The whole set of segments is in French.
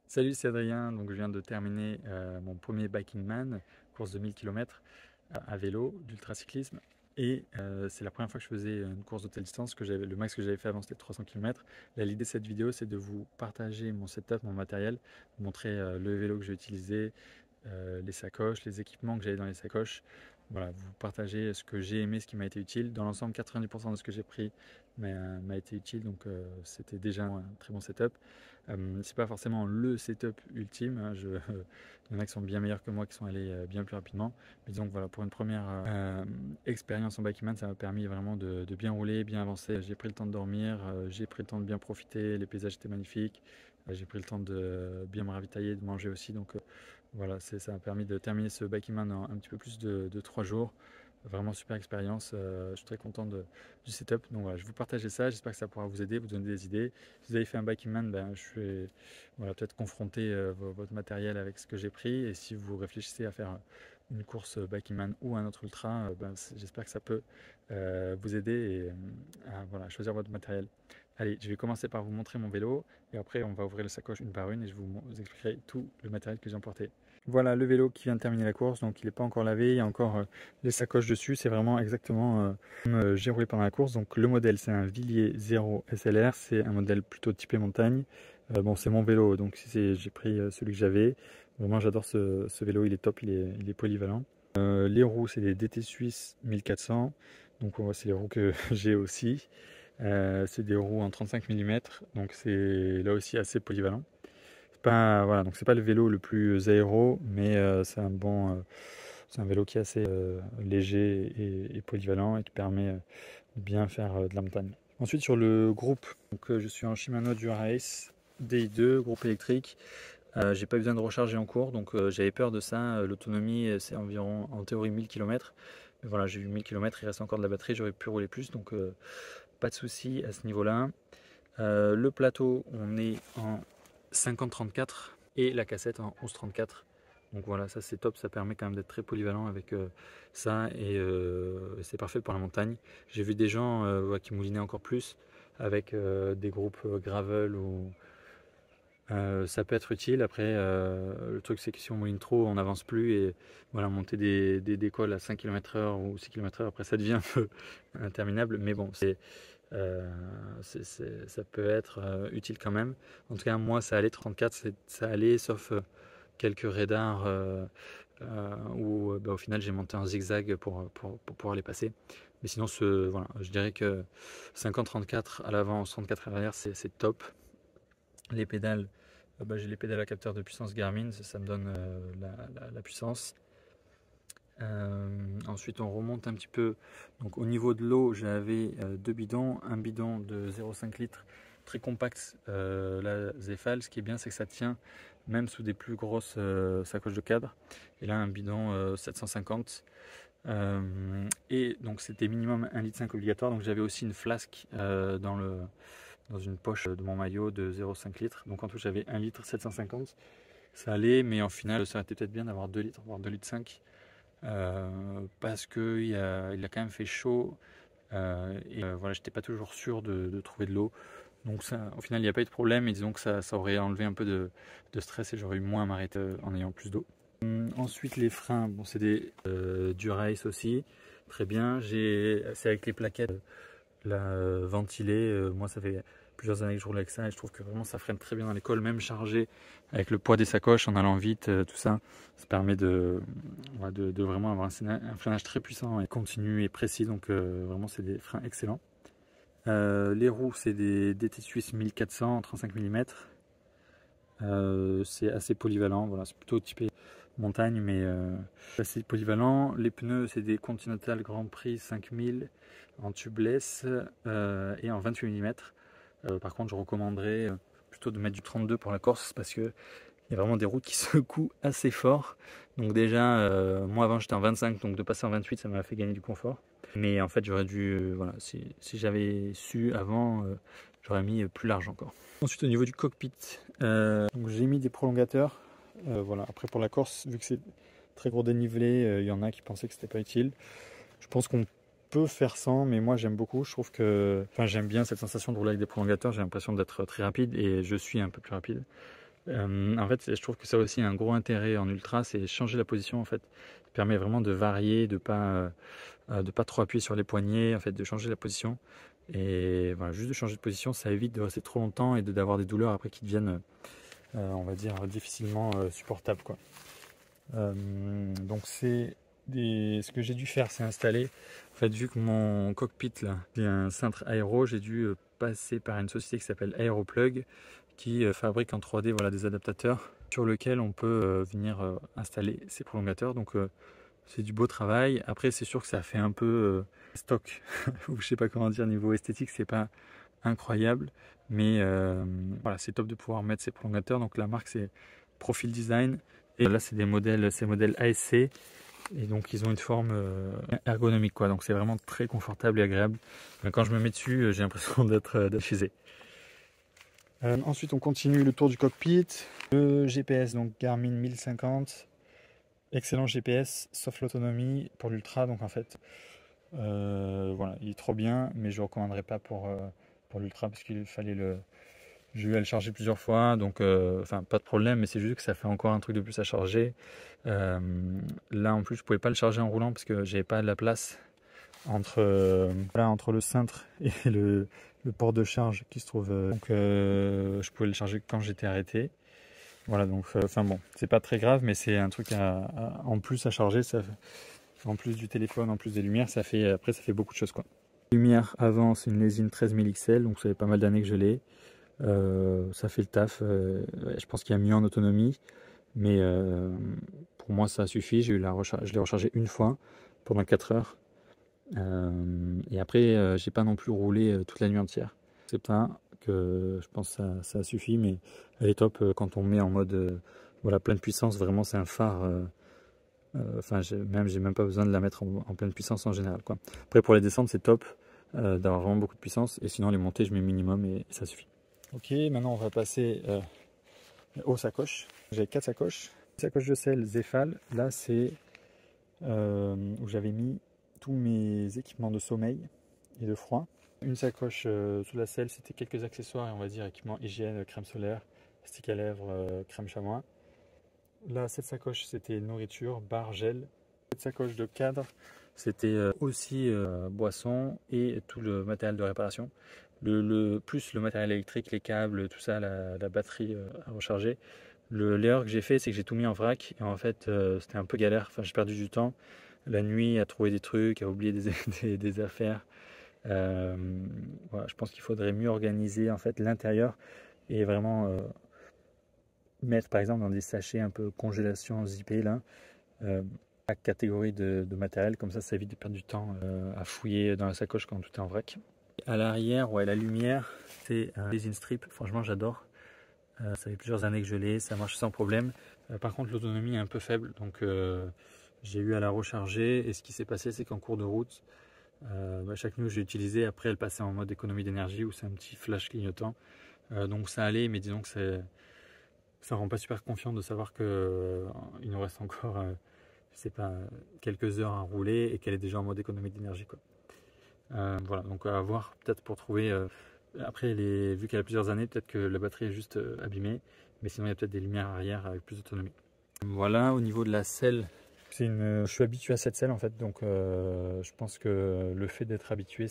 Salut, c'est Adrien. Donc, je viens de terminer mon premier Biking Man, course de 1000 km à vélo, d'ultracyclisme. Et c'est la première fois que je faisais une course de telle distance. Le max que j'avais fait avant, c'était 300 km. Là, l'idée de cette vidéo, c'est de vous partager mon setup, mon matériel, vous montrer le vélo que j'ai utilisé, les sacoches, les équipements que j'avais dans les sacoches. Voilà, vous partagez ce que j'ai aimé, ce qui m'a été utile. Dans l'ensemble, 90% de ce que j'ai pris m'a été utile, donc c'était déjà un très bon setup. C'est pas forcément le setup ultime, hein, il y en a qui sont bien meilleurs que moi, qui sont allés bien plus rapidement. Mais disons que voilà, pour une première expérience en Bikeman, ça m'a permis vraiment de bien rouler, bien avancer. J'ai pris le temps de dormir, j'ai pris le temps de bien profiter, les paysages étaient magnifiques. J'ai pris le temps de bien me ravitailler, de manger aussi. Donc voilà, ça m'a permis de terminer ce Bikeman en un petit peu plus de 3 jours. Vraiment super expérience, je suis très content du setup. Donc voilà, je vous partager ça, j'espère que ça pourra vous aider, vous donner des idées. Si vous avez fait un Biking Man, ben, je suis voilà, peut-être confronter votre matériel avec ce que j'ai pris. Et si vous réfléchissez à faire une course Biking Man ou un autre ultra, ben, j'espère que ça peut vous aider à voilà, choisir votre matériel. Allez, je vais commencer par vous montrer mon vélo et après on va ouvrir les sacoches une par une et je vous expliquerai tout le matériel que j'ai emporté. Voilà le vélo qui vient de terminer la course, donc il n'est pas encore lavé, il y a encore les sacoches dessus, c'est vraiment exactement comme j'ai roulé pendant la course. Donc le modèle c'est un Villiers 0 SLR, c'est un modèle plutôt typé montagne. Bon, c'est mon vélo, donc j'ai pris celui que j'avais. Vraiment j'adore ce vélo, il est top, il est polyvalent. Les roues c'est des DT Suisse 1400, donc c'est les roues que j'ai aussi. C'est des roues en 35 mm, donc c'est là aussi assez polyvalent. Voilà, donc c'est pas le vélo le plus aéro, mais c'est un vélo qui est assez léger et polyvalent et qui permet de bien faire de la montagne. Ensuite sur le groupe, donc, je suis en Shimano Dura-Ace DI2, groupe électrique. J'ai pas eu besoin de recharger en cours, donc j'avais peur de ça. L'autonomie c'est environ en théorie 1000 km. Mais voilà, j'ai eu 1000 km, il reste encore de la batterie, j'aurais pu rouler plus, donc pas de souci à ce niveau-là. Le plateau, on est en 50-34 et la cassette en 11-34. Donc voilà, ça c'est top, ça permet quand même d'être très polyvalent avec ça et c'est parfait pour la montagne. J'ai vu des gens qui moulinaient encore plus avec des groupes gravel ou ça peut être utile. Après, le truc c'est que si on mouline trop, on n'avance plus et voilà, monter des décolles à 5 km/h ou 6 km/h, après ça devient un peu interminable. Mais bon, ça peut être utile quand même. En tout cas, moi ça allait 34, ça allait, sauf quelques radars où au final j'ai monté en zigzag pour pouvoir les passer. Mais sinon, voilà, je dirais que 50-34 à l'avant, 64 à l'arrière, c'est top. Les pédales, j'ai les pédales à capteur de puissance Garmin, ça me donne la puissance. Ensuite on remonte un petit peu, donc au niveau de l'eau j'avais deux bidons, un bidon de 0,5 litres très compact, la Zefal. Ce qui est bien c'est que ça tient même sous des plus grosses sacoches de cadre, et là un bidon 750 et donc c'était minimum 1,5 litre obligatoire. Donc j'avais aussi une flasque dans une poche de mon maillot de 0,5 litres, donc en tout j'avais 1 litre 750. Ça allait, mais en final ça aurait été peut-être bien d'avoir 2 litres, voire 2 litres 5. Parce qu'il a quand même fait chaud et voilà, j'étais pas toujours sûr de trouver de l'eau. Donc ça, au final, il n'y a pas eu de problème, et disons que ça aurait enlevé un peu de stress et j'aurais eu moins à m'arrêter en ayant plus d'eau. Ensuite, les freins, bon, c'est des Dura-Ace aussi, très bien. C'est avec les plaquettes ventilées. Moi, ça fait plusieurs années que je roule avec ça et je trouve que vraiment ça freine très bien dans l'école, même chargé avec le poids des sacoches en allant vite, tout ça. Ça permet de vraiment avoir un freinage très puissant et continu et précis, donc vraiment c'est des freins excellents. Les roues, c'est des DT Suisse 1400 35 mm. C'est assez polyvalent, voilà, c'est plutôt typé montagne, mais assez polyvalent. Les pneus, c'est des Continental Grand Prix 5000 en tubeless et en 28 mm. Par contre, je recommanderais plutôt de mettre du 32 pour la Corse, parce que il y a vraiment des routes qui secouent assez fort. Donc déjà, moi avant j'étais en 25, donc de passer en 28, ça m'a fait gagner du confort. Mais en fait, j'aurais dû, voilà, si j'avais su avant, j'aurais mis plus large encore. Ensuite, au niveau du cockpit, j'ai mis des prolongateurs. Voilà. Après, pour la Corse, vu que c'est très gros dénivelé, il y en a qui pensaient que c'était pas utile. Je pense qu'on peut faire sans, mais moi j'aime beaucoup. Je trouve que, j'aime bien cette sensation de rouler avec des prolongateurs. J'ai l'impression d'être très rapide et je suis un peu plus rapide. En fait, je trouve que ça a aussi un gros intérêt en ultra, c'est changer la position en fait. Ça permet vraiment de varier, de pas trop appuyer sur les poignets, en fait, de changer la position. Et voilà, juste de changer de position, ça évite de rester trop longtemps et d'avoir des douleurs après qui deviennent, on va dire, difficilement supportables, quoi. Donc ce que j'ai dû faire, c'est installer. En fait, vu que mon cockpit là, c'est un cintre aéro, j'ai dû passer par une société qui s'appelle Aeroplug, qui fabrique en 3D voilà, des adaptateurs sur lesquels on peut venir installer ces prolongateurs. Donc c'est du beau travail. Après, c'est sûr que ça fait un peu stock, ou je sais pas comment dire, niveau esthétique, c'est pas incroyable, mais voilà, c'est top de pouvoir mettre ces prolongateurs. Donc la marque, c'est Profil Design, et là, c'est ces modèles ASC, et donc ils ont une forme ergonomique, quoi. Donc c'est vraiment très confortable et agréable. Quand je me mets dessus, j'ai l'impression d'être chez eux. Ensuite, on continue le tour du cockpit. Le GPS, donc Garmin 1050. Excellent GPS, sauf l'autonomie pour l'ultra. Donc en fait, voilà, il est trop bien, mais je ne recommanderais pas pour l'ultra parce qu'il fallait le. J'ai eu à le charger plusieurs fois, donc enfin pas de problème, mais c'est juste que ça fait encore un truc de plus à charger. Là en plus, je pouvais pas le charger en roulant parce que j'avais pas de la place entre le cintre et le port de charge qui se trouve. Donc je pouvais le charger quand j'étais arrêté. Voilà, donc enfin bon, c'est pas très grave, mais c'est un truc en plus à charger. Ça, en plus du téléphone, en plus des lumières, ça fait beaucoup de choses, quoi. Lumière avant, c'est une Lesin 13000 XL, donc ça fait pas mal d'années que je l'ai. Ça fait le taf. Je pense qu'il y a mieux en autonomie, mais pour moi ça suffit. Je l'ai rechargé une fois pendant 4 heures. Et après, j'ai pas non plus roulé toute la nuit entière. C'est pas que je pense que ça suffit, mais elle est top quand on met en mode voilà, pleine puissance. Vraiment, c'est un phare. Enfin, j'ai même pas besoin de la mettre en pleine puissance en général, quoi. Après, pour les descentes, c'est top d'avoir vraiment beaucoup de puissance. Et sinon, les montées, je mets minimum et ça suffit. Ok, maintenant on va passer aux sacoches. J'ai 4 sacoches. Une sacoche de sel Zefal. Là, c'est où j'avais mis tous mes équipements de sommeil et de froid. Une sacoche sous la selle, c'était quelques accessoires et on va dire équipements hygiène, crème solaire, stick à lèvres, crème chamois. Là, cette sacoche, c'était nourriture, bar, gel. Cette sacoche de cadre, c'était aussi boisson et tout le matériel de réparation. Plus le matériel électrique, les câbles, tout ça, la batterie à recharger. L'erreur que j'ai fait, c'est que j'ai tout mis en vrac et en fait, c'était un peu galère. Enfin, j'ai perdu du temps la nuit à trouver des trucs, à oublier des affaires. Voilà, je pense qu'il faudrait mieux organiser en fait l'intérieur et vraiment mettre par exemple dans des sachets un peu congélation zippés là, la catégorie de matériel, comme ça évite de perdre du temps à fouiller dans la sacoche quand tout est en vrac. À l'arrière, ouais, la lumière, c'est un Lesin Strip, franchement j'adore. Ça fait plusieurs années que je l'ai, ça marche sans problème. Par contre l'autonomie est un peu faible, donc j'ai eu à la recharger et ce qui s'est passé c'est qu'en cours de route, chaque nuit où j'ai utilisé, après elle passait en mode économie d'énergie où c'est un petit flash clignotant. Donc ça allait, mais disons que ça rend pas super confiant de savoir que il nous reste encore, je sais pas, quelques heures à rouler et qu'elle est déjà en mode économie d'énergie, quoi. Voilà, donc à voir peut-être pour trouver. Après, vu qu'elle a plusieurs années, peut-être que la batterie est juste abîmée, mais sinon il y a peut-être des lumières arrière avec plus d'autonomie. Voilà, au niveau de la selle, je suis habitué à cette selle en fait, donc je pense que le fait d'être habitué,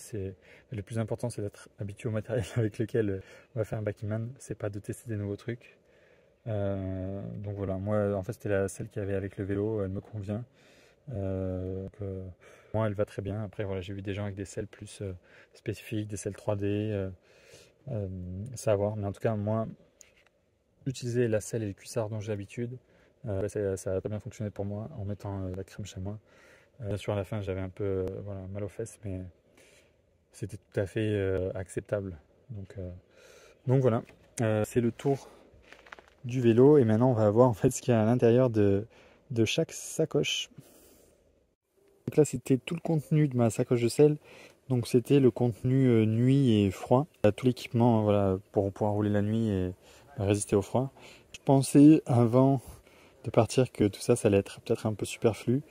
le plus important, c'est d'être habitué au matériel avec lequel on va faire un Backingman, c'est pas de tester des nouveaux trucs. Donc voilà, moi en fait c'était celle qu'il y avait avec le vélo, elle me convient. Moi elle va très bien. Après voilà, j'ai vu des gens avec des selles plus spécifiques, des selles 3D, ça à voir. Mais en tout cas moi, utiliser la selle et le cuissard dont j'ai l'habitude, ça a très bien fonctionné pour moi en mettant la crème chamois. Bien sûr à la fin j'avais un peu voilà, mal aux fesses, mais c'était tout à fait acceptable. Donc voilà, c'est le tour du vélo et maintenant on va voir en fait ce qu'il y a à l'intérieur de chaque sacoche. Donc là c'était tout le contenu de ma sacoche de selle, donc c'était le contenu nuit et froid, tout l'équipement voilà, pour pouvoir rouler la nuit et résister au froid. Je pensais avant de partir que tout ça allait être peut-être un peu superflu.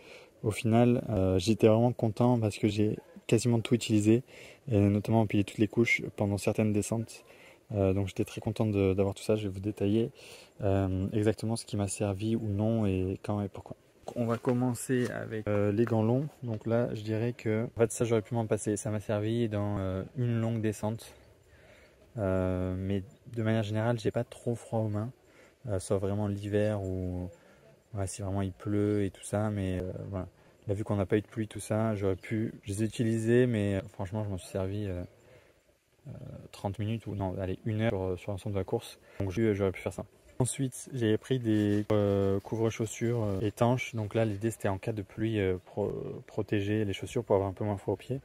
Au final j'étais vraiment content parce que j'ai quasiment tout utilisé et notamment empiler toutes les couches pendant certaines descentes. Donc j'étais très content d'avoir tout ça. Je vais vous détailler exactement ce qui m'a servi ou non et quand et pourquoi. On va commencer avec les gants longs. Donc là, je dirais que en fait, ça j'aurais pu m'en passer. Ça m'a servi dans une longue descente. Mais de manière générale, j'ai pas trop froid aux mains, sauf vraiment l'hiver où ouais, si vraiment il pleut et tout ça. Mais voilà. Là, vu qu'on n'a pas eu de pluie, tout ça, j'aurais pu. Je les ai utilisés, mais franchement, je m'en suis servi 30 minutes ou non, allez, 1 heure sur l'ensemble de la course. Donc j'aurais pu faire ça. Ensuite, j'ai pris des couvre-chaussures étanches. Donc là, l'idée c'était en cas de pluie, protéger les chaussures pour avoir un peu moins froid aux pieds.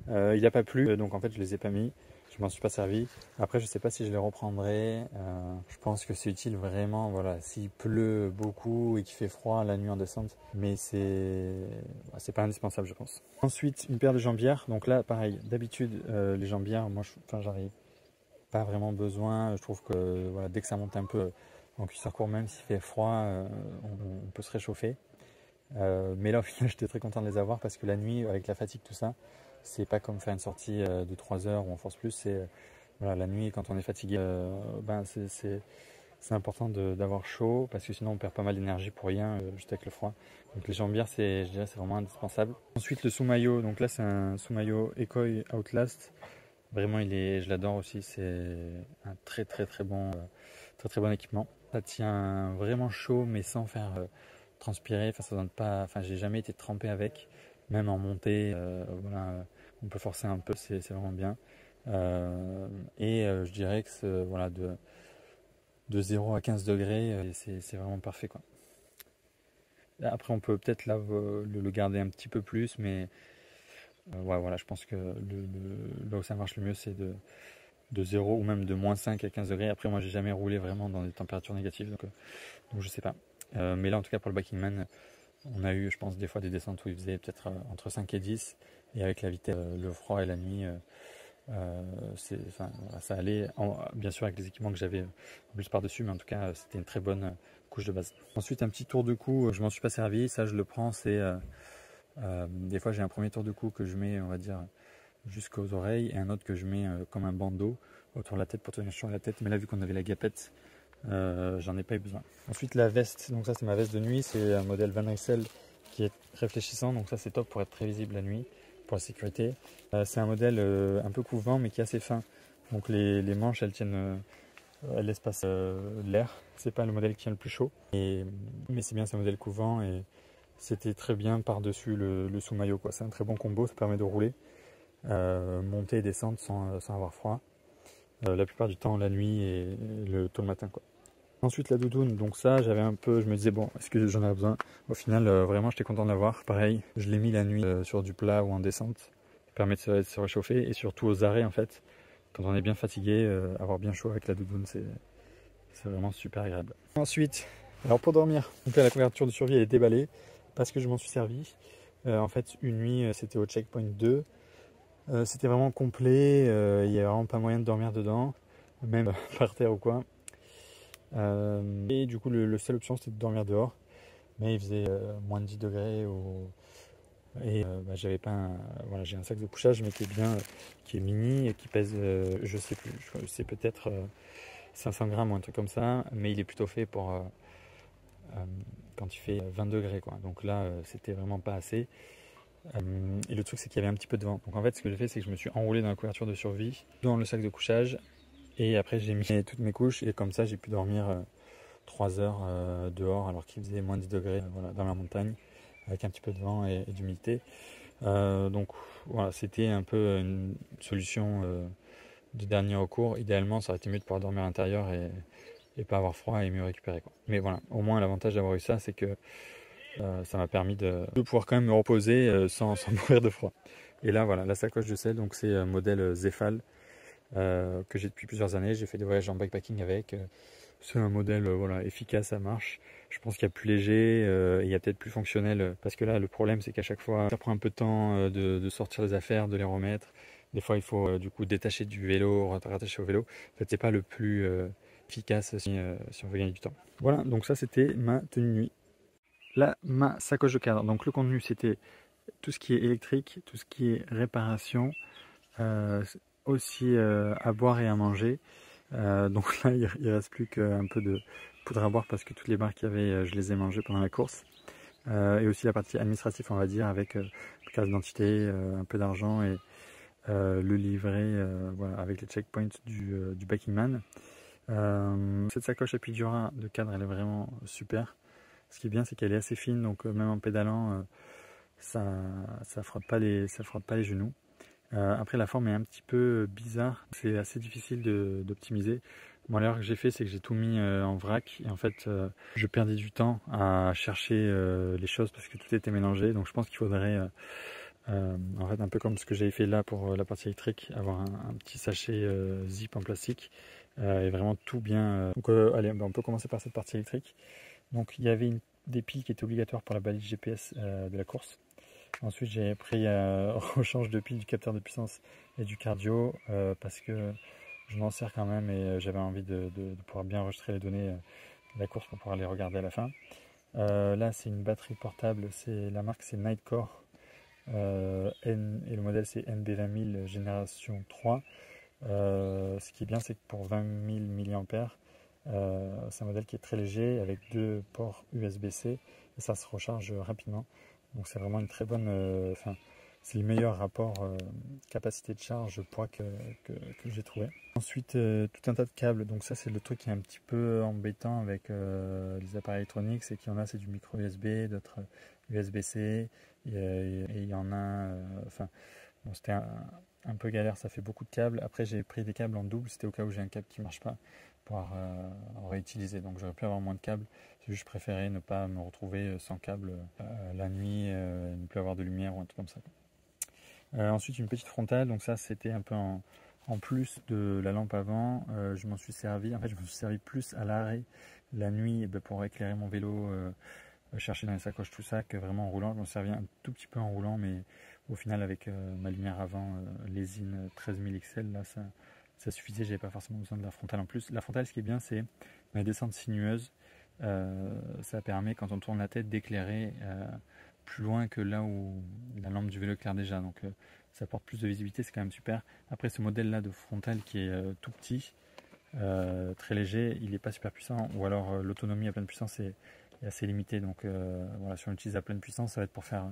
Il n'a pas plu, donc en fait, je les ai pas mis. Je m'en suis pas servi. Après, je sais pas si je les reprendrai. Je pense que c'est utile vraiment, voilà, s'il pleut beaucoup et qu'il fait froid la nuit en descente, mais c'est pas indispensable, je pense. Ensuite, une paire de jambières. Donc là, pareil, d'habitude, les jambières, moi, j'arrive pas vraiment besoin. Je trouve que voilà, dès que ça monte un peu en cuissard court, même s'il fait froid, on peut se réchauffer. Mais là, au final, j'étais très content de les avoir parce que la nuit, avec la fatigue, tout ça, c'est pas comme faire une sortie de 3 heures où on force plus. C'est voilà, la nuit, quand on est fatigué, c'est important d'avoir chaud parce que sinon on perd pas mal d'énergie pour rien, juste avec le froid. Donc les jambières, je dirais, c'est vraiment indispensable. Ensuite, le sous-maillot. Donc là, c'est un sous-maillot Ekoi Outlast. Vraiment, je l'adore aussi. C'est un très bon, très bon équipement. Ça tient vraiment chaud, mais sans faire transpirer. Enfin, ça donne pas. Enfin, j'ai jamais été trempé avec, même en montée. Voilà, on peut forcer un peu, c'est vraiment bien. Je dirais que voilà, de 0 à 15 degrés, c'est vraiment parfait, quoi. Après, on peut peut-être là le garder un petit peu plus, mais ouais, voilà, je pense que là où ça marche le mieux, c'est de 0 ou même de -5 à 15 degrés. Après, moi, j'ai jamais roulé vraiment dans des températures négatives, donc je sais pas. Mais là, en tout cas, pour le Backingman, on a eu, je pense, des fois des descentes où il faisait peut-être entre 5 et 10, et avec la vitesse, le froid et la nuit, enfin, voilà, ça allait, bien sûr avec les équipements que j'avais en plus par-dessus, mais en tout cas, c'était une très bonne couche de base. Ensuite, un petit tour de cou, je m'en suis pas servi, ça je le prends, c'est des fois j'ai un premier tour de cou que je mets, on va dire, jusqu'aux oreilles et un autre que je mets comme un bandeau autour de la tête pour tenir sur la tête, mais là vu qu'on avait la gapette, j'en ai pas eu besoin. Ensuite la veste, donc ça c'est ma veste de nuit, c'est un modèle Van Rysel qui est réfléchissant, donc ça c'est top pour être très visible la nuit, pour la sécurité. C'est un modèle un peu couvant mais qui est assez fin, donc les manches elles tiennent, elles laissent passer l'air, c'est pas le modèle qui tient le plus chaud, mais c'est bien, c'est un modèle couvant et c'était très bien par-dessus le sous-maillot, quoi. C'est un très bon combo, ça permet de rouler, monter et descendre sans avoir froid. La plupart du temps la nuit et tôt le matin, quoi. Ensuite la doudoune, donc ça j'avais un peu, je me disais bon, est-ce que j'en ai besoin? Au final vraiment j'étais content de l'avoir. Pareil, je l'ai mis la nuit sur du plat ou en descente, ça permet de se réchauffer et surtout aux arrêts en fait. Quand on est bien fatigué, avoir bien chaud avec la doudoune, c'est vraiment super agréable. Ensuite, alors pour dormir, donc là, la couverture de survie elle est déballée parce que je m'en suis servi. En fait, une nuit, c'était au checkpoint 2. C'était vraiment complet, il n'y avait vraiment pas moyen de dormir dedans, même par terre ou quoi. Et du coup, le seule option c'était de dormir dehors, mais il faisait moins de 10 degrés. Et j'avais pas voilà, j'ai un sac de couchage, je m'étais bien, qui est mini et qui pèse, je sais plus, c'est peut-être 500 grammes ou un truc comme ça, mais il est plutôt fait pour quand il fait 20 degrés, quoi. Donc là, c'était vraiment pas assez. Et le truc, c'est qu'il y avait un petit peu de vent. Donc en fait, ce que j'ai fait, c'est que je me suis enroulé dans la couverture de survie, dans le sac de couchage, et après j'ai mis toutes mes couches, et comme ça, j'ai pu dormir 3 heures dehors, alors qu'il faisait moins 10 degrés, voilà, dans la montagne, avec un petit peu de vent et d'humidité. Donc voilà, c'était un peu une solution de dernier recours. Idéalement, ça aurait été mieux de pouvoir dormir à l'intérieur et pas avoir froid et mieux récupérer, quoi. Mais voilà, au moins l'avantage d'avoir eu ça, c'est que ça m'a permis de pouvoir quand même me reposer sans mourir de froid. Et là voilà, la sacoche de sel, donc c'est modèle Zefal que j'ai depuis plusieurs années. J'ai fait des voyages en backpacking avec. C'est un modèle voilà, efficace, ça marche. Je pense qu'il y a plus léger, il y a peut-être plus fonctionnel, parce que là le problème c'est qu'à chaque fois ça prend un peu de temps de sortir les affaires, de les remettre. Des fois il faut du coup détacher du vélo, rattacher au vélo. En fait c'est pas le plus efficace si on veut gagner du temps. Voilà, donc ça c'était ma tenue de nuit. Là, ma sacoche de cadre. Donc le contenu, c'était tout ce qui est électrique, tout ce qui est réparation, aussi à boire et à manger. Donc là il reste plus qu'un peu de poudre à boire parce que toutes les barres qu'il y avait je les ai mangées pendant la course. Et aussi la partie administrative on va dire avec carte d'identité, un peu d'argent et le livret voilà, avec les checkpoints du Biking Man. Cette sacoche Apidura de cadre elle est vraiment super. Ce qui est bien c'est qu'elle est assez fine donc même en pédalant ça frotte pas les genoux. Après la forme est un petit peu bizarre, c'est assez difficile d'optimiser. Moi l'erreur que j'ai fait c'est que j'ai tout mis en vrac et en fait je perdais du temps à chercher les choses parce que tout était mélangé, donc je pense qu'il faudrait en fait un peu comme ce que j'avais fait là pour la partie électrique, avoir un petit sachet zip en plastique et vraiment tout bien. Donc allez on peut commencer par cette partie électrique. Donc il y avait des piles qui étaient obligatoires pour la balise GPS de la course. Ensuite, j'ai pris rechange de pile du capteur de puissance et du cardio parce que je m'en sers quand même et j'avais envie de pouvoir bien enregistrer les données de la course pour pouvoir les regarder à la fin. Là, c'est une batterie portable, la marque c'est Nightcore et le modèle c'est NB20000 génération 3. Ce qui est bien, c'est que pour 20 000 mAh, c'est un modèle qui est très léger avec 2 ports USB-C et ça se recharge rapidement. Donc c'est vraiment une très bonne, c'est le meilleur rapport capacité de charge poids que j'ai trouvé. Ensuite tout un tas de câbles, donc ça c'est le truc qui est un petit peu embêtant avec les appareils électroniques, c'est qu'il y en a c'est du micro USB, d'autres USB-C et il y en a, bon, c'était un peu galère, ça fait beaucoup de câbles. Après j'ai pris des câbles en double, c'était au cas où j'ai un câble qui marche pas pour en réutiliser, donc j'aurais pu avoir moins de câbles. Je préférais ne pas me retrouver sans câble la nuit, ne plus avoir de lumière ou un truc comme ça. Ensuite une petite frontale, donc ça c'était un peu en plus de la lampe avant. Je m'en suis servi, en fait je me suis servi plus à l'arrêt la nuit pour éclairer mon vélo, chercher dans les sacoches tout ça, que vraiment en roulant. Je m'en servis un tout petit peu en roulant, mais au final avec ma lumière avant Lesin 13000 XL, là ça suffisait, j'avais pas forcément besoin de la frontale en plus. La frontale, ce qui est bien, c'est la descente sinueuse. Ça permet quand on tourne la tête d'éclairer plus loin que là où la lampe du vélo éclaire déjà, donc ça apporte plus de visibilité, c'est quand même super. Après ce modèle là de frontale qui est tout petit, très léger, il n'est pas super puissant, ou alors l'autonomie à pleine puissance est assez limitée, donc voilà, si on l'utilise à pleine puissance ça va être pour faire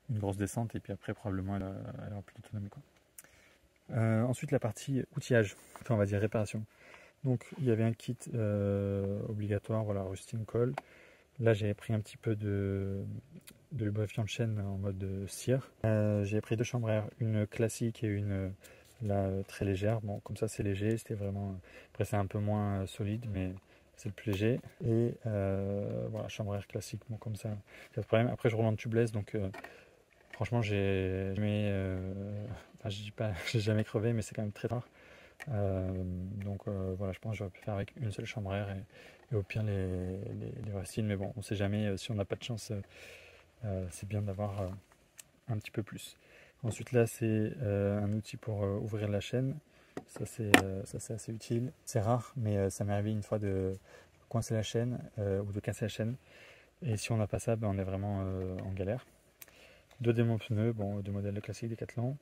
une grosse descente et puis après probablement elle aura plus d'autonomie quoi. Ensuite la partie outillage, enfin on va dire réparation. Donc il y avait un kit obligatoire, voilà, rusting coil. Là j'ai pris un petit peu de lubrifiant de chaîne en mode cire. J'ai pris 2 chambres à air, une classique et une là, très légère. Bon comme ça c'est léger, c'était vraiment. Après c'est un peu moins solide mais c'est le plus léger. Et voilà, chambre à air classique, bon comme ça, pas de problème. Après je roule en tubeless donc franchement j'ai jamais, enfin, je dis pas, j'ai jamais crevé mais c'est quand même très rare. Donc voilà, je pense que j'aurais pu faire avec une seule chambre à air et au pire les racines, mais bon, on sait jamais, si on n'a pas de chance, c'est bien d'avoir un petit peu plus. Ensuite là c'est un outil pour ouvrir la chaîne, ça c'est assez utile, c'est rare mais ça m'est arrivé une fois de coincer la chaîne ou de casser la chaîne et si on n'a pas ça, ben, on est vraiment en galère. 2 démons pneus, bon, 2 modèles classiques Decathlon.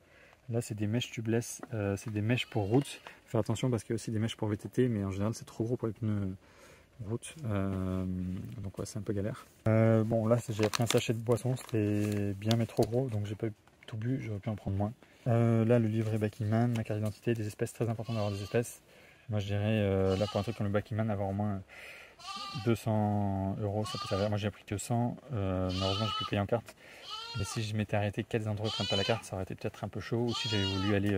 Là, c'est des mèches tubeless, c'est des mèches pour route. Faire attention parce qu'il y a aussi des mèches pour VTT, mais en général, c'est trop gros pour les pneus route. Donc, ouais, c'est un peu galère. Bon, là, j'ai pris un sachet de boisson, c'était bien, mais trop gros, donc j'ai pas tout bu, j'aurais pu en prendre moins. Là, le livret Biking Man, ma carte d'identité, des espèces, très important d'avoir des espèces. Moi, je dirais, là, pour un truc comme le Biking Man, avoir au moins 200 €, ça peut servir. Moi, j'ai pris que 100, malheureusement, j'ai pu payer en carte. Mais si je m'étais arrêté quelques endroits qui ne prennent pas la carte, ça aurait été peut-être un peu chaud, ou si j'avais voulu aller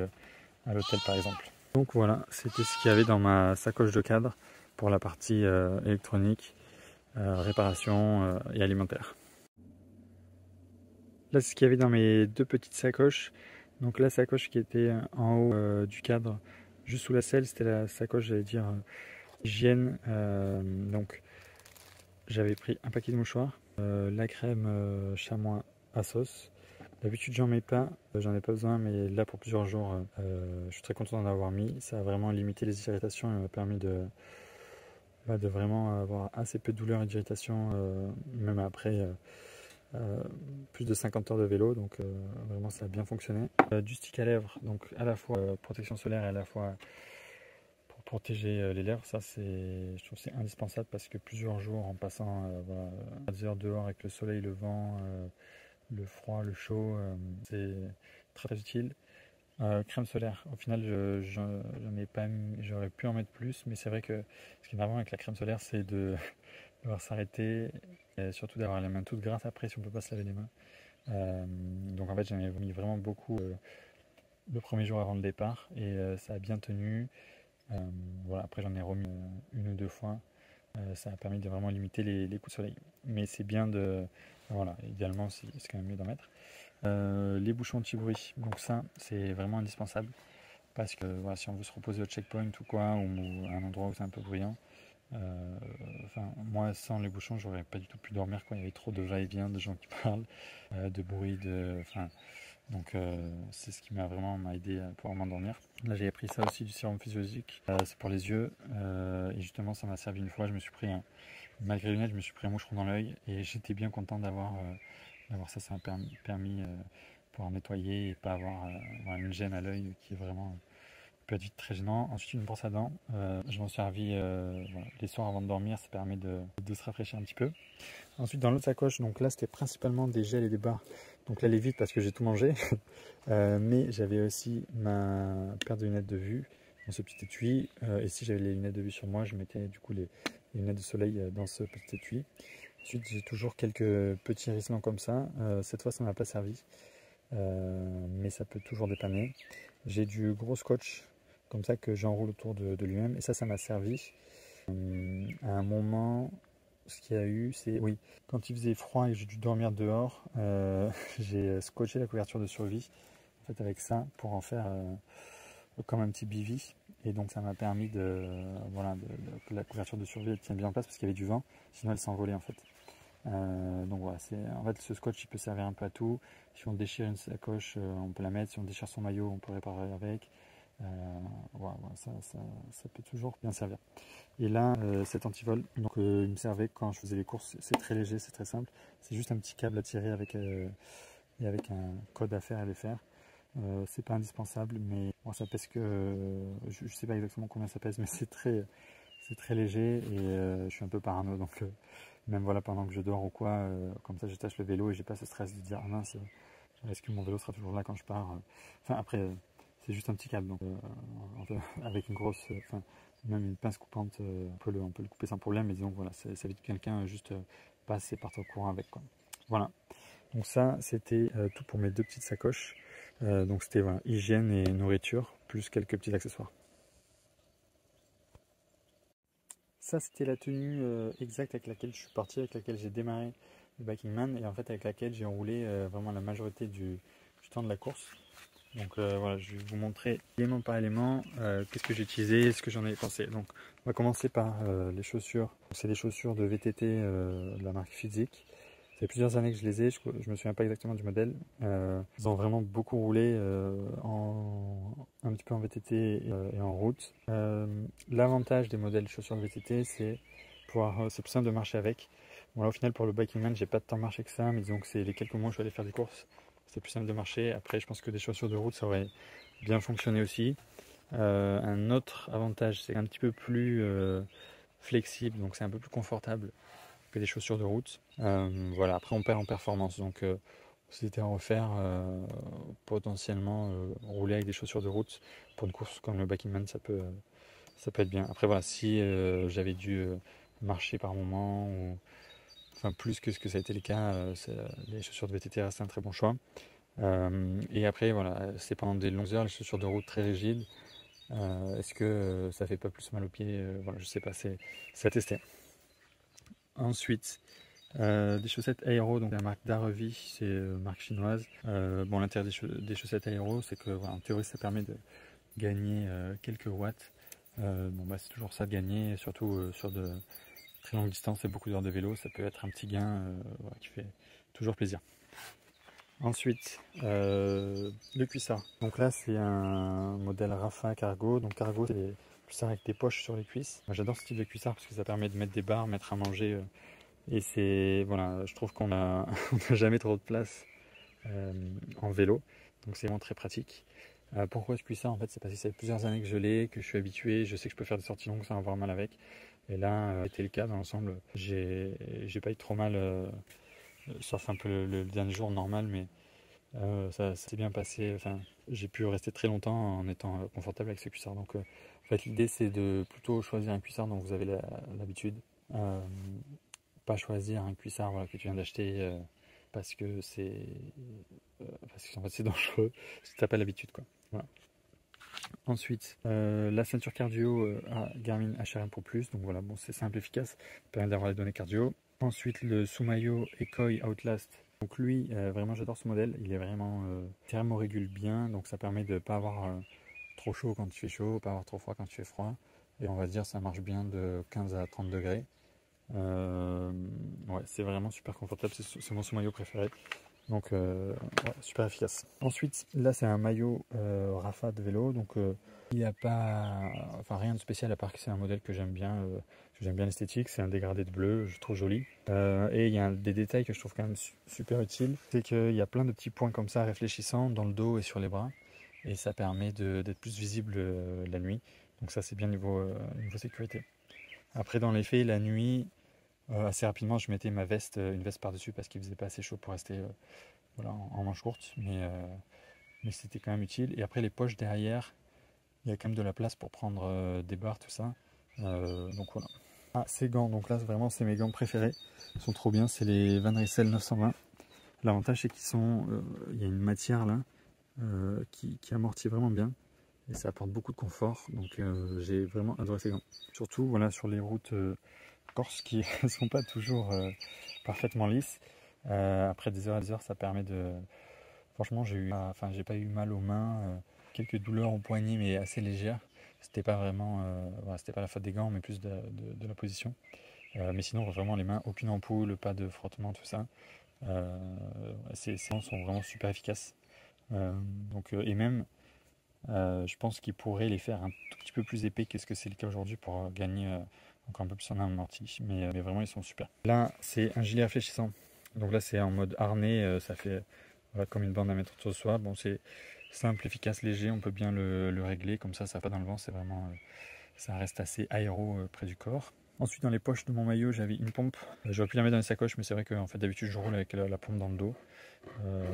à l'hôtel par exemple. Donc voilà, c'était ce qu'il y avait dans ma sacoche de cadre pour la partie électronique, réparation et alimentaire. Là, c'est ce qu'il y avait dans mes 2 petites sacoches. Donc la sacoche qui était en haut du cadre, juste sous la selle, c'était la sacoche, j'allais dire, hygiène. Donc j'avais pris un paquet de mouchoirs, la crème chamois à sauce. D'habitude j'en mets pas, j'en ai pas besoin, mais là pour plusieurs jours je suis très content d'en avoir mis. Ça a vraiment limité les irritations et m'a permis de vraiment avoir assez peu de douleurs et d'irritations, même après plus de 50 heures de vélo, donc vraiment ça a bien fonctionné. Du stick à lèvres, donc à la fois protection solaire et à la fois pour protéger les lèvres, ça je trouve c'est indispensable parce que plusieurs jours en passant voilà, des heures dehors avec le soleil, le vent, le froid, le chaud, c'est très, très utile. Crème solaire, au final j'en ai pas mis, j'aurais pu en mettre plus, mais c'est vrai que ce qui est marrant avec la crème solaire c'est de devoir s'arrêter et surtout d'avoir les mains toutes grasses après si on peut pas se laver les mains. Donc en fait j'en ai mis vraiment beaucoup le premier jour avant le départ et ça a bien tenu. Voilà, après j'en ai remis une ou deux fois. Ça a permis de vraiment limiter les coups de soleil. Mais c'est bien de... Voilà, idéalement c'est quand même mieux d'en mettre. Les bouchons anti-bruit, donc ça c'est vraiment indispensable parce que voilà, si on veut se reposer au checkpoint ou quoi, ou à un endroit où c'est un peu bruyant, enfin, moi sans les bouchons j'aurais pas du tout pu dormir quoi. Il y avait trop de va-et-vient, de gens qui parlent, de bruit, enfin, donc c'est ce qui m'a aidé à pouvoir m'endormir. Là j'ai pris ça aussi du sérum physiologique, c'est pour les yeux et justement ça m'a servi une fois. Je me suis pris malgré les lunettes, je me suis pris un moucheron dans l'œil et j'étais bien content d'avoir ça. Ça m'a permis pouvoir nettoyer et pas avoir une gêne à l'œil qui est vraiment peut être vite très gênant. Ensuite une brosse à dents, je m'en suis servi voilà, les soirs avant de dormir, ça permet de se rafraîchir un petit peu. Ensuite dans l'autre sacoche, donc là c'était principalement des gels et des barres, donc là les vides parce que j'ai tout mangé, mais j'avais aussi ma paire de lunettes de vue dans ce petit étui, et si j'avais les lunettes de vue sur moi, je mettais du coup les lunettes de soleil dans ce petit étui. Ensuite j'ai toujours quelques petits rissements comme ça, cette fois ça ne m'a pas servi, mais ça peut toujours dépanner. J'ai du gros scotch comme ça que j'enroule autour de lui-même et ça m'a servi. À un moment, ce qu'il y a eu, c'est oui, quand il faisait froid et que j'ai dû dormir dehors, j'ai scotché la couverture de survie en fait avec ça pour en faire comme un petit bivy, et donc ça m'a permis voilà, que la couverture de survie elle tienne bien en place parce qu'il y avait du vent, sinon elle s'envolait en fait. Donc voilà, en fait ce scotch il peut servir un peu à tout. Si on déchire une sacoche, on peut la mettre. Si on déchire son maillot, on peut réparer avec. Voilà, ça peut toujours bien servir. Et là, cet antivol, donc il me servait quand je faisais les courses. C'est très léger, c'est très simple. C'est juste un petit câble à tirer avec et avec un code à faire et les faire. C'est pas indispensable, mais bon, ça pèse que je sais pas exactement combien ça pèse, mais c'est très léger et je suis un peu parano, donc même voilà, pendant que je dors ou quoi, comme ça j'attache le vélo et j'ai pas ce stress de dire ah mince, est-ce que mon vélo sera toujours là quand je pars. Enfin après c'est juste un petit câble, donc avec une grosse, enfin même une pince coupante, on peut le couper sans problème, mais disons voilà, ça évite que quelqu'un juste passe et parte au courant avec quoi. Voilà, donc ça c'était tout pour mes deux petites sacoches. Donc c'était voilà, hygiène et nourriture, plus quelques petits accessoires. Ça c'était la tenue exacte avec laquelle je suis parti, avec laquelle j'ai démarré le Biking Man et en fait avec laquelle j'ai roulé vraiment la majorité du temps de la course. Donc voilà, je vais vous montrer élément par élément qu'est-ce que j'ai utilisé, ce que j'en ai pensé. Donc on va commencer par les chaussures. C'est des chaussures de VTT de la marque Fizik. Ça fait plusieurs années que je les ai, je me souviens pas exactement du modèle. Ils ont vraiment beaucoup roulé un petit peu en VTT et en route. L'avantage des modèles chaussures de VTT, c'est plus simple de marcher avec. Bon là au final pour le Biking Man, j'ai pas de temps de marcher que ça, mais disons que c'est les quelques mois où je suis allé faire des courses, c'est plus simple de marcher. Après je pense que des chaussures de route ça aurait bien fonctionné aussi. Un autre avantage, c'est un petit peu plus flexible, donc c'est un peu plus confortable que des chaussures de route. Voilà, après on perd en performance, donc si c'était à refaire, potentiellement rouler avec des chaussures de route pour une course comme le Biking Man, ça peut être bien. Après voilà, si j'avais dû marcher par moment, ou enfin plus que ce que ça a été le cas, les chaussures de VTT restent un très bon choix. Et après voilà, c'est pendant des longues heures, les chaussures de route très rigides. Est-ce que ça fait pas plus mal aux pieds? Voilà, je sais pas, c'est à tester. Ensuite, des chaussettes aéro, donc la marque Darevi, c'est marque chinoise. Bon, l'intérêt des chaussettes aéro, c'est que voilà, en théorie ça permet de gagner quelques watts. Bon bah c'est toujours ça de gagner, surtout sur de très longues distances et beaucoup d'heures de vélo, ça peut être un petit gain voilà, qui fait toujours plaisir. Ensuite, le cuissard. Donc là c'est un modèle Rafa Cargo. Donc Cargo c'est des cuissards avec des poches sur les cuisses. Moi j'adore ce type de cuissard parce que ça permet de mettre des barres, mettre à manger. Et c'est voilà, je trouve qu'on a, on n'a jamais trop de place en vélo, donc c'est vraiment très pratique. Pourquoi je cuissard? En fait, c'est parce que ça fait plusieurs années que je l'ai, que je suis habitué, je sais que je peux faire des sorties longues sans avoir mal avec. Et là, c'était le cas dans l'ensemble. J'ai pas eu trop mal, sauf un peu le dernier jour normal, mais ça s'est bien passé. Enfin, j'ai pu rester très longtemps en étant confortable avec ce cuissard. Donc, en fait, l'idée c'est de plutôt choisir un cuissard dont vous avez l'habitude. Euh, Pas choisir un cuissard voilà, que tu viens d'acheter parce que parce que en fait, c'est dangereux si tu n'as pas l'habitude, quoi. Voilà. Ensuite, la ceinture cardio Garmin HRM Pro Plus. Donc voilà, bon, c'est simple, efficace, permet d'avoir les données cardio. Ensuite, le sous-maillot Ekoi Outlast. Donc lui, vraiment j'adore ce modèle. Il est vraiment thermorégule bien, donc ça permet de ne pas avoir trop chaud quand il fait chaud, pas avoir trop froid quand il fait froid. Et on va dire ça marche bien de 15 à 30 degrés. Ouais, c'est vraiment super confortable, c'est mon sous-maillot préféré. Donc ouais, super efficace. Ensuite, là c'est un maillot Rafa de vélo, donc il n'y a pas, enfin rien de spécial à part que c'est un modèle que j'aime bien l'esthétique, c'est un dégradé de bleu, je trouve joli. Et il y a des détails que je trouve quand même super utiles, c'est qu'il y a plein de petits points comme ça réfléchissants dans le dos et sur les bras, et ça permet d'être plus visible la nuit. Donc ça c'est bien niveau sécurité. Après dans les faits, la nuit, assez rapidement, je mettais ma veste, une veste par-dessus parce qu'il faisait pas assez chaud pour rester voilà, en manche courte, mais c'était quand même utile. Et après, les poches derrière, il y a quand même de la place pour prendre des barres, tout ça. Donc voilà. Ah, ces gants, donc là, vraiment, c'est mes gants préférés. Ils sont trop bien, c'est les Van Rysel 920. L'avantage, c'est il y a une matière là qui amortit vraiment bien. Et ça apporte beaucoup de confort, donc j'ai vraiment adoré ces gants. Surtout voilà, sur les routes corses qui ne sont pas toujours parfaitement lisses. Après des heures et des heures, ça permet de... Franchement, j'ai pas eu mal aux mains, quelques douleurs au poignet, mais assez légères. C'était pas vraiment, voilà, c'était pas la faute des gants, mais plus de la position. Mais sinon, vraiment les mains, aucune ampoule, pas de frottement, tout ça. Ces gants sont vraiment super efficaces. Et même, je pense qu'ils pourraient les faire un tout petit peu plus épais que ce que c'est le cas aujourd'hui pour gagner encore un peu plus en amorti. Mais vraiment, ils sont super. Là, c'est un gilet réfléchissant. Donc là, c'est en mode harnais. Ça fait voilà, comme une bande à mettre autour de soi. Bon, c'est simple, efficace, léger. On peut bien le régler. Comme ça va pas dans le vent. C'est vraiment, ça reste assez aéro près du corps. Ensuite, dans les poches de mon maillot, j'avais une pompe. J'aurais pu la mettre dans les sacoches, mais c'est vrai que en fait, d'habitude, je roule avec la pompe dans le dos.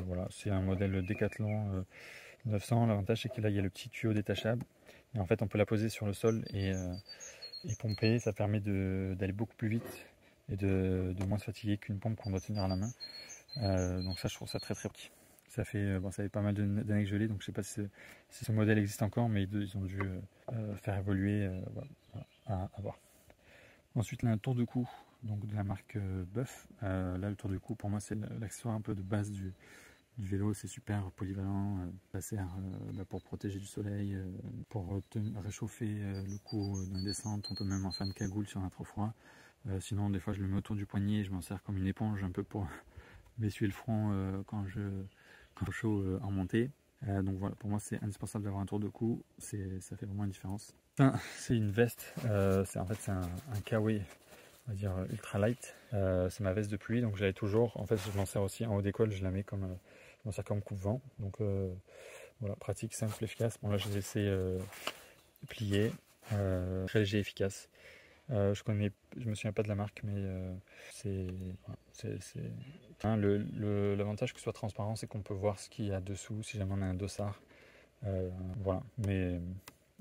Voilà, c'est un modèle Decathlon 900. L'avantage, c'est que là, il y a le petit tuyau détachable. Et en fait, on peut la poser sur le sol et pomper. Ça permet d'aller beaucoup plus vite et de moins se fatiguer qu'une pompe qu'on doit tenir à la main. Donc ça, je trouve ça très très petit. Ça fait pas mal d'années que je l'ai, donc je sais pas si ce modèle existe encore, mais ils ont dû faire évoluer, voilà, à voir. Ensuite, là, un tour de cou, donc de la marque Buff. Là, le tour de cou, pour moi, c'est l'accessoire un peu de base du vélo. C'est super polyvalent. Ça sert pour protéger du soleil, pour réchauffer le cou dans les descentes. On peut même en faire une cagoule si on a trop froid. Sinon, des fois, je le mets autour du poignet et je m'en sers comme une éponge un peu pour m'essuyer le front quand je chaud en montée. Donc voilà, pour moi, c'est indispensable d'avoir un tour de cou. Ça fait vraiment une différence. C'est une veste. C'est un kawaii, on va dire ultra light. C'est ma veste de pluie, donc je l'avais toujours. En fait, je m'en sers aussi en haut d'école. Je la mets comme je m'en sers comme coupe-vent. Donc voilà, pratique, simple, efficace. Bon là, je les laissé plier, très léger, efficace. Je me souviens pas de la marque, mais l'avantage que ce soit transparent, c'est qu'on peut voir ce qu'il y a dessous, si jamais on a un dossard. Voilà, mais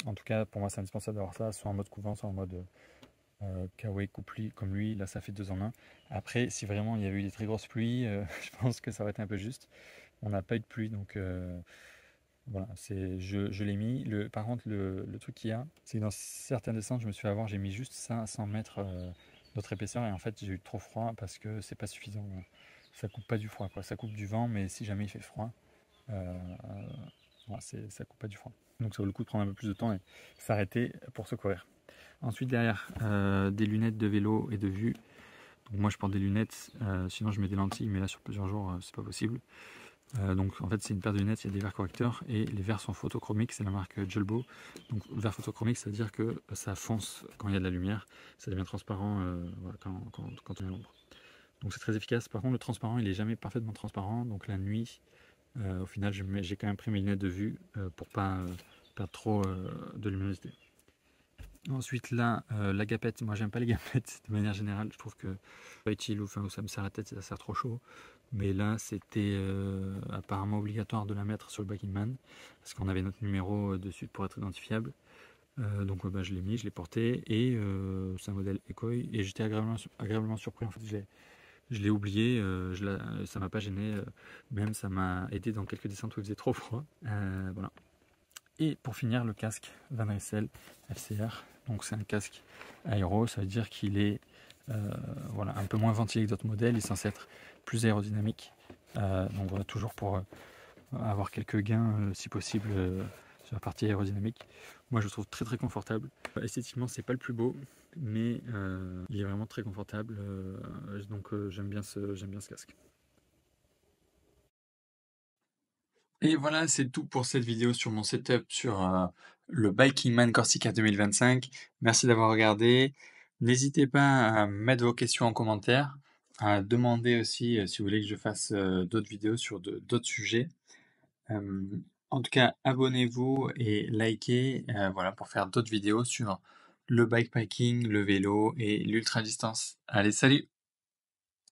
en tout cas, pour moi, c'est indispensable d'avoir ça, soit en mode couvent, soit en mode kawaii coupe-pluie comme lui. Là, ça fait 2 en 1. Après, si vraiment il y avait eu des très grosses pluies, je pense que ça aurait été un peu juste. On n'a pas eu de pluie, donc voilà, je l'ai mis. Par contre, le truc qu'il y a, c'est que dans certaines descentes, je me suis fait avoir, j'ai mis juste ça à 100 mètres d'autre épaisseur et en fait, j'ai eu trop froid parce que c'est pas suffisant. Ça coupe pas du froid, quoi. Ça coupe du vent, mais si jamais il fait froid, voilà, ça coupe pas du froid. Donc ça vaut le coup de prendre un peu plus de temps et s'arrêter pour secourir. Ensuite, derrière, des lunettes de vélo et de vue. Donc moi, je porte des lunettes, sinon je mets des lentilles, mais là, sur plusieurs jours, c'est pas possible. Donc en fait c'est une paire de lunettes, il y a des verres correcteurs et les verres sont photochromiques, c'est la marque Julbo. Donc verre photochromique, c'est à dire que ça fonce quand il y a de la lumière, ça devient transparent voilà, quand on est à l'ombre. Donc c'est très efficace. Par contre le transparent il est jamais parfaitement transparent, donc la nuit Au final, j'ai quand même pris mes lunettes de vue pour pas perdre trop de luminosité. Ensuite là, la gapette, moi j'aime pas les gapettes de manière générale, je trouve que pas utile ou enfin, où ça me serre la tête, ça sert trop chaud. Mais là c'était apparemment obligatoire de la mettre sur le Backing Man, parce qu'on avait notre numéro dessus pour être identifiable. Donc bah, je l'ai mis, je l'ai porté, et c'est un modèle Ekoi, et j'étais agréablement surpris. En fait, je l'ai oublié, ça m'a pas gêné, même ça m'a aidé dans quelques descentes où il faisait trop froid. Voilà. Et pour finir, le casque Van Ressel FCR. Donc c'est un casque aéro, ça veut dire qu'il est voilà, un peu moins ventilé que d'autres modèles, il est censé être plus aérodynamique. Donc voilà, toujours pour avoir quelques gains si possible sur la partie aérodynamique. Moi je le trouve très très confortable. Esthétiquement c'est pas le plus beau, mais il est vraiment très confortable. Donc j'aime bien ce casque. Et voilà, c'est tout pour cette vidéo sur mon setup sur le Bikingman Corsica 2025. Merci d'avoir regardé. N'hésitez pas à mettre vos questions en commentaire, à demander aussi si vous voulez que je fasse d'autres vidéos sur d'autres sujets. Euh, En tout cas, abonnez-vous et likez voilà, pour faire d'autres vidéos sur le bikepacking, le vélo et l'ultra distance. Allez, salut!